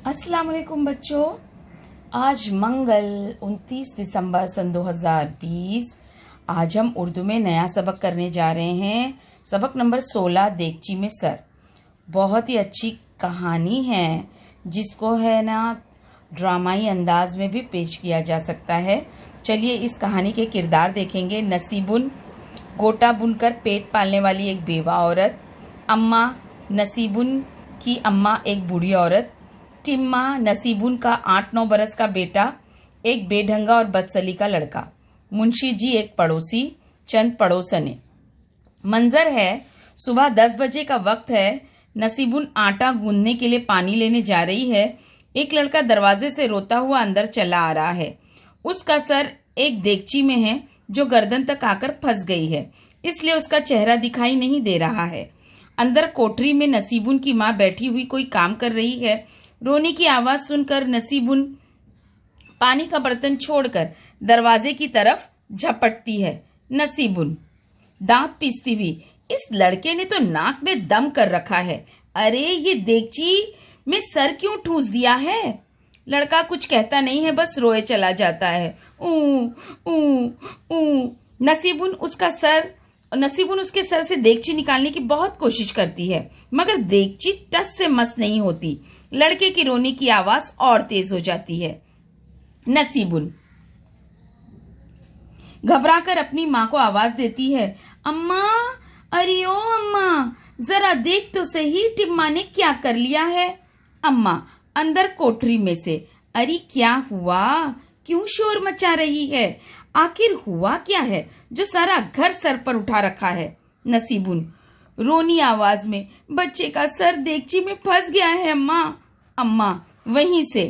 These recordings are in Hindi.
अस्सलाम वालेकुम बच्चों। आज मंगल 29 दिसंबर सन 2020। आज हम उर्दू में नया सबक करने जा रहे हैं। सबक नंबर 16, देगची में सर। बहुत ही अच्छी कहानी है जिसको है ना ड्रामाई अंदाज में भी पेश किया जा सकता है। चलिए इस कहानी के किरदार देखेंगे। नसीबुन, गोटा बुनकर पेट पालने वाली एक बेवा औरत। अम्मा, नसीबुन की अम्मा एक बूढ़ी औरत। टिम्मा, नसीबुन का 8-9 बरस का बेटा, एक बेढंगा और बदसली का लड़का। मुंशी जी एक पड़ोसी, चंद पड़ोसने। मंजर है सुबह 10 बजे का वक्त है। नसीबुन आटा गूंदने के लिए पानी लेने जा रही है। एक लड़का दरवाजे से रोता हुआ अंदर चला आ रहा है। उसका सर एक देगची में है जो गर्दन तक आकर फंस गई है, इसलिए उसका चेहरा दिखाई नहीं दे रहा है। अंदर कोठरी में नसीबुन की माँ बैठी हुई कोई काम कर रही है। रोने की आवाज सुनकर नसीबुन पानी का बर्तन छोड़कर दरवाजे की तरफ झपटती है। नसीबुन दांत पीसती हुई, इस लड़के ने तो नाक में दम कर रखा है। अरे ये देगची में सर क्यों ठूस दिया है? लड़का कुछ कहता नहीं है, बस रोए चला जाता है। ऊ ऊ ऊ। नसीबुन उसके सर से देगची निकालने की बहुत कोशिश करती है, मगर देगची टस से मस नहीं होती। लड़के की रोने की आवाज और तेज हो जाती है। नसीबुन घबराकर अपनी माँ को आवाज देती है, अम्मा, अरे ओ अम्मा, जरा देख तो सही टिम्मा ने क्या कर लिया है। अम्मा अंदर कोठरी में से, अरे क्या हुआ, क्यों शोर मचा रही है? आखिर हुआ क्या है जो सारा घर सर पर उठा रखा है? नसीबुन रोनी आवाज में, बच्चे का सर देगची में फंस गया है अम्मा। अम्मा वहीं से,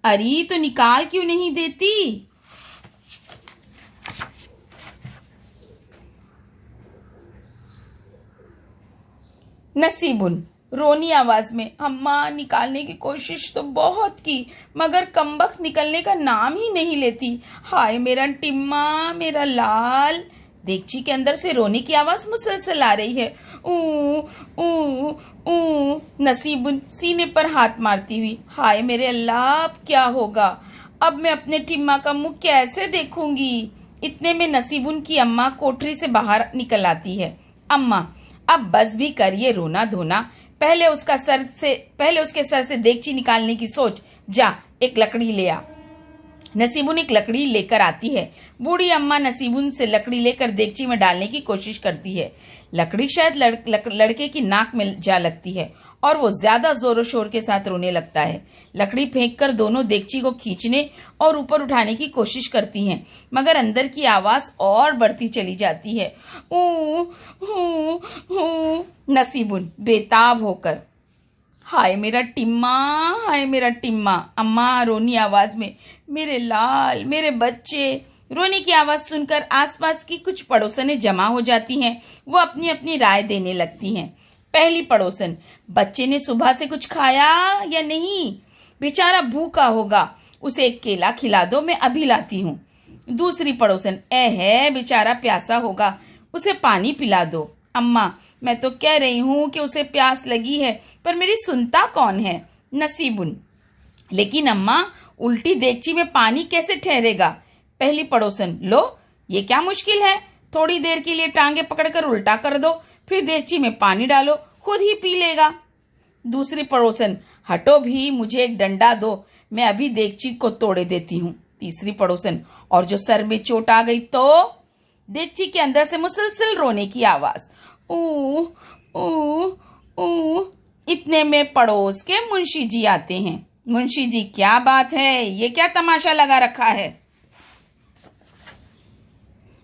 अरे तो निकाल क्यों नहीं देती? नसीबुन रोनी आवाज में, अम्मा निकालने की कोशिश तो बहुत की, मगर कमबख्त निकलने का नाम ही नहीं लेती। हाय मेरा टिम्मा, मेरा लाल। देगची के अंदर से रोने की आवाज मुसलसल आ रही है। ऊ ऊ ऊ। नसीबुन सीने पर हाथ मारती हुई, हाय मेरे अल्लाह, अब क्या होगा? अब मैं अपने टिम्मा का मुंह कैसे देखूंगी? इतने में नसीबुन की अम्मा कोठरी से बाहर निकल आती है। अम्मा अब बस भी कर ये रोना धोना, पहले उसके सर से देगची निकालने की सोच। जा एक लकड़ी ले आ। नसीबुन एक लकड़ी लेकर आती है। बूढ़ी अम्मा नसीबुन से लकड़ी लेकर देगची में डालने की कोशिश करती है। लकड़ी शायद लड़के की नाक में जा लगती है और वो ज्यादा जोरों शोर के साथ रोने लगता है। लकड़ी फेंककर दोनों देगची को खींचने और ऊपर उठाने की कोशिश करती हैं, मगर अंदर की आवाज और बढ़ती चली जाती है। ऊ हू हू। नसीबुन बेताब होकर, हाय मेरा टिम्मा, हाय मेरा टिम्मा। अम्मा रोनी आवाज में, मेरे लाल, मेरे बच्चे। रोने की आवाज सुनकर आसपास की कुछ पड़ोसनें जमा हो जाती हैं। वो अपनी अपनी राय देने लगती हैं। पहली पड़ोसन, बच्चे ने सुबह से कुछ खाया या नहीं? बेचारा भूखा होगा, उसे एक केला खिला दो, मैं अभी लाती हूँ। दूसरी पड़ोसन, है बेचारा प्यासा होगा, उसे पानी पिला दो। अम्मा मैं तो कह रही हूँ कि उसे प्यास लगी है, पर मेरी सुनता कौन है? नसीबुन, लेकिन अम्मा उल्टी देगची में पानी कैसे ठहरेगा? पहली पड़ोसन, लो ये क्या मुश्किल है, थोड़ी देर के लिए टांगे पकड़कर उल्टा कर दो, फिर देगची में पानी डालो, खुद ही पी लेगा। दूसरी पड़ोसन, हटो भी, मुझे एक डंडा दो, मैं अभी देगची को तोड़े देती हूँ। तीसरी पड़ोसन, और जो सर में चोट आ गई तो? देगची के अंदर से मुसलसल रोने की आवाज। ऊ ऊ ऊ। इतने में पड़ोस के मुंशी जी आते हैं। मुंशी जी, क्या बात है, ये क्या तमाशा लगा रखा है?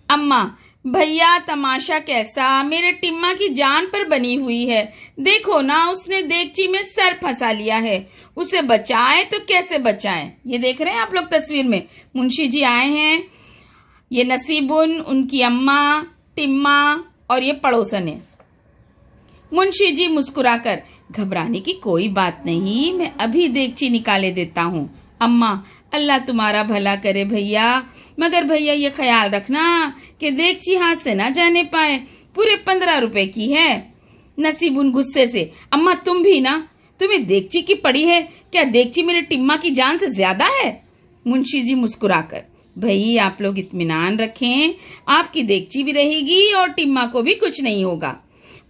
अम्मा, भैया तमाशा कैसा, मेरे टिम्मा की जान पर बनी हुई है। देखो ना, उसने देगची में सर फंसा लिया है, उसे बचाएं तो कैसे बचाएं? ये देख रहे हैं आप लोग तस्वीर में, मुंशी जी आए हैं। ये नसीबुन, उनकी अम्मा, टिम्मा और ये पड़ोसन है। मुंशी जी मुस्कुराकर, घबराने की कोई बात नहीं, मैं अभी देगची निकाले देता हूँ। अम्मा, अल्लाह तुम्हारा भला करे भैया, मगर भैया ये ख्याल रखना कि देगची हाथ से ना जाने पाए, पूरे 15 रुपए की है। नसीबुन गुस्से से, अम्मा तुम भी ना, तुम्हें देगची की पड़ी है क्या? देगची मेरे टिम्मा की जान से ज्यादा है? मुंशी जी मुस्कुराकर, भाई आप लोग इत्मीनान रखें, आपकी देगची भी रहेगी और टिम्मा को भी कुछ नहीं होगा।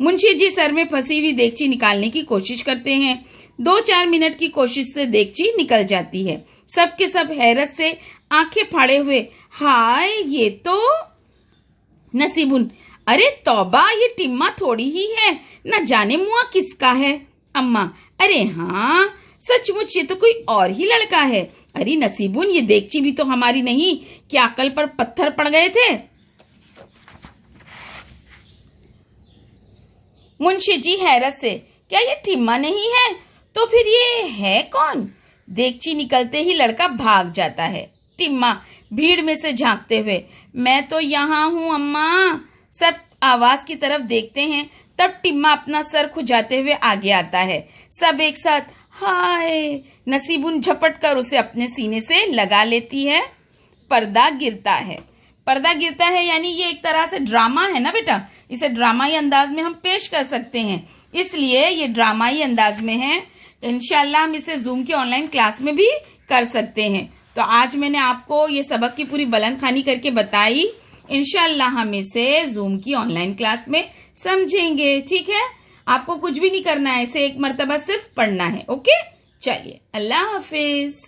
मुंशी जी सर में फंसी हुई देगची निकालने की कोशिश करते हैं। 2-4 मिनट की कोशिश से देगची निकल जाती है। सबके सब हैरत से आंखें फाड़े हुए, हाय ये तो नसीबुन, अरे तौबा, ये टिम्मा थोड़ी ही है, न जाने मुआ किसका है। अम्मा, अरे हाँ सचमुच ये तो कोई और ही लड़का है। अरे नसीबुन, ये देगची भी तो हमारी नहीं, क्या अकल पर पत्थर पड़ गए थे? मुंशी जी हैरत से, क्या ये टिम्मा नहीं है तो फिर ये है कौन? देगची निकलते ही लड़का भाग जाता है। टिम्मा भीड़ में से झांकते हुए, मैं तो यहाँ हूँ अम्मा। सब आवाज की तरफ देखते हैं, तब टिम्मा अपना सर खुजाते हुए आगे आता है। सब एक साथ, हाय। नसीबुन झपट कर उसे अपने सीने से लगा लेती है। पर्दा गिरता है। पर्दा गिरता है यानी ये एक तरह से ड्रामा है ना बेटा, इसे ड्रामाई अंदाज में हम पेश कर सकते हैं, इसलिए ये ड्रामाई अंदाज में है। इंशाल्लाह हम इसे जूम की ऑनलाइन क्लास में भी कर सकते हैं। तो आज मैंने आपको ये सबक की पूरी बुलंद खानी करके बताई। इंशाल्लाह हम इसे जूम की ऑनलाइन क्लास में समझेंगे, ठीक है? आपको कुछ भी नहीं करना है, इसे एक मर्तबा सिर्फ पढ़ना है। ओके, चलिए, अल्लाह हाफिज।